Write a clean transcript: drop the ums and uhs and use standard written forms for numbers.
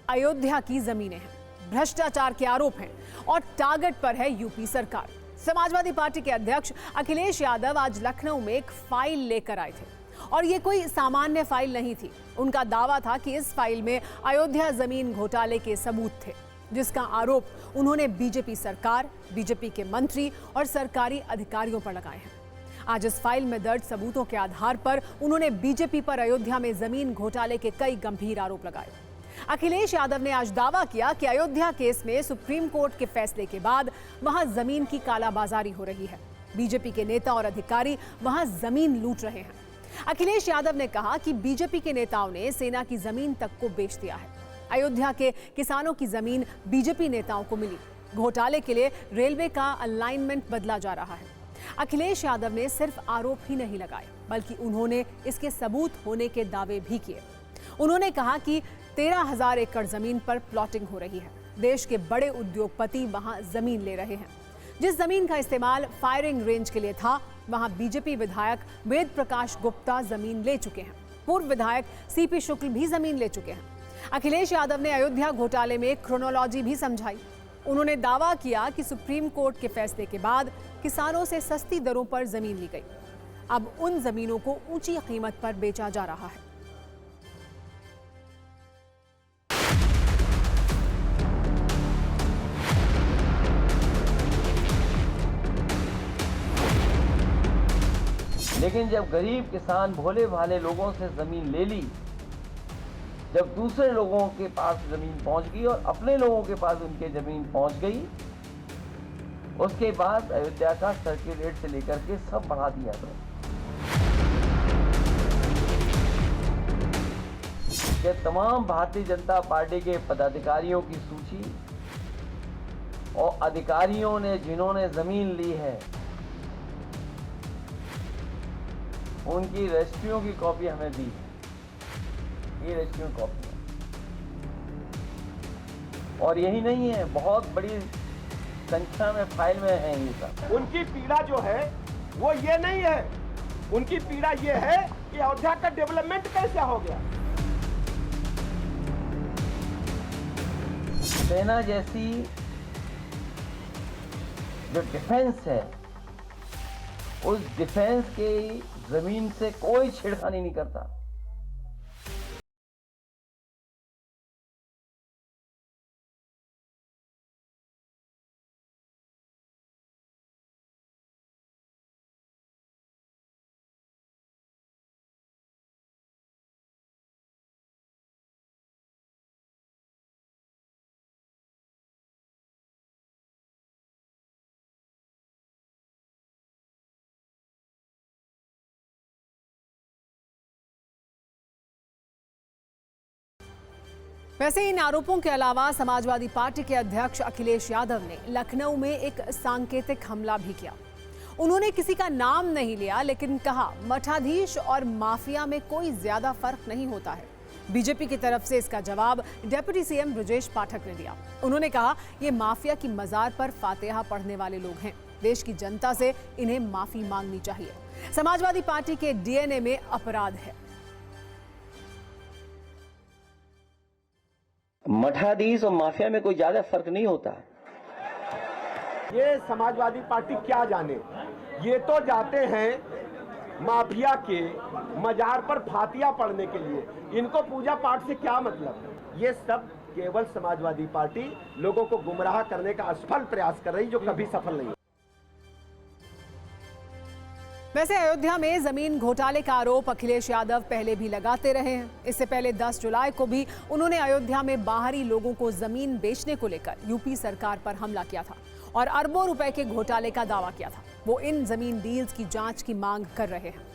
अयोध्या की जमीनें हैं, भ्रष्टाचार के आरोप हैं और टारगेट पर है यूपी सरकार। समाजवादी पार्टी के अध्यक्ष अखिलेश यादव आज लखनऊ में एक फाइल लेकर आए थे और ये कोई सामान्य फाइल नहीं थी। उनका दावा था कि इस फाइल में अयोध्या जमीन घोटाले के सबूत थे, जिसका आरोप उन्होंने बीजेपी सरकार, बीजेपी के मंत्री और सरकारी अधिकारियों पर लगाए हैं। आज इस फाइल में दर्ज सबूतों के आधार पर उन्होंने बीजेपी पर अयोध्या में जमीन घोटाले के कई गंभीर आरोप लगाए। अखिलेश यादव ने आज दावा किया कि अयोध्या केस में सुप्रीम कोर्ट के फैसले के बाद वहां जमीन की कालाबाजारी हो रही है। बीजेपी के नेता और अधिकारी वहां जमीन लूट रहे हैं। अखिलेश यादव ने कहा कि बीजेपी के नेताओं ने सेना की जमीन तक को बेच दिया है। अयोध्या के किसानों की जमीन बीजेपी नेताओं को मिली। घोटाले के लिए रेलवे का अलाइनमेंट बदला जा रहा है। अखिलेश यादव ने सिर्फ आरोप ही नहीं लगाए, बल्कि उन्होंने इसके सबूत होने के दावे भी किए। उन्होंने कहा कि 13,000 एकड़ जमीन पर प्लॉटिंग हो रही है। देश के बड़े उद्योगपति वहां जमीन ले रहे हैं। जिस जमीन का इस्तेमाल फायरिंग रेंज के लिए था, वहां बीजेपी विधायक वेद प्रकाश गुप्ता जमीन ले चुके हैं। पूर्व विधायक सीपी शुक्ल भी जमीन ले चुके हैं। अखिलेश यादव ने अयोध्या घोटाले में क्रोनोलॉजी भी समझाई। उन्होंने दावा किया कि सुप्रीम कोर्ट के फैसले के बाद किसानों से सस्ती दरों पर जमीन ली गई। अब उन जमीनों को ऊंची कीमत पर बेचा जा रहा है। लेकिन जब गरीब किसान भोले भाले लोगों से जमीन ले ली, जब दूसरे लोगों के पास जमीन पहुंच गई और अपने लोगों के पास उनके जमीन पहुंच गई, उसके बाद अयोध्या का सर्किट रेट से लेकर के सब बढ़ा दिया गया। ये तमाम भारतीय जनता पार्टी के पदाधिकारियों की सूची और अधिकारियों ने जिन्होंने जमीन ली है, उनकी रजिस्ट्रियों की कॉपी हमें दी है। ये रजिस्ट्रियों कॉपी है। और यही नहीं है, बहुत बड़ी संख्या में फाइल में है ये सब। उनकी पीड़ा जो है वो ये नहीं है, उनकी पीड़ा ये है कि अयोध्या का डेवलपमेंट कैसे हो गया। सेना जैसी जो डिफेंस है, उस डिफेंस की जमीन से कोई छेड़खानी नहीं करता। वैसे इन आरोपों के अलावा समाजवादी पार्टी के अध्यक्ष अखिलेश यादव ने लखनऊ में एक सांकेतिक हमला भी किया। उन्होंने किसी का नाम नहीं लिया, लेकिन कहा मठाधीश और माफिया में कोई ज्यादा फर्क नहीं होता है। बीजेपी की तरफ से इसका जवाब डिप्टी सीएम ब्रजेश पाठक ने दिया। उन्होंने कहा ये माफिया की मजार पर फातिहा पढ़ने वाले लोग हैं। देश की जनता से इन्हें माफी मांगनी चाहिए। समाजवादी पार्टी के डीएनए में अपराध है। मठाधीश और माफिया में कोई ज्यादा फर्क नहीं होता। ये समाजवादी पार्टी क्या जाने, ये तो जाते हैं माफिया के मजार पर फातिया पढ़ने के लिए। इनको पूजा पाठ से क्या मतलब। ये सब केवल समाजवादी पार्टी लोगों को गुमराह करने का असफल प्रयास कर रही, जो कभी सफल नहीं। वैसे अयोध्या में जमीन घोटाले का आरोप अखिलेश यादव पहले भी लगाते रहे हैं। इससे पहले 10 जुलाई को भी उन्होंने अयोध्या में बाहरी लोगों को जमीन बेचने को लेकर यूपी सरकार पर हमला किया था और अरबों रुपए के घोटाले का दावा किया था। वो इन जमीन डील्स की जांच की मांग कर रहे हैं।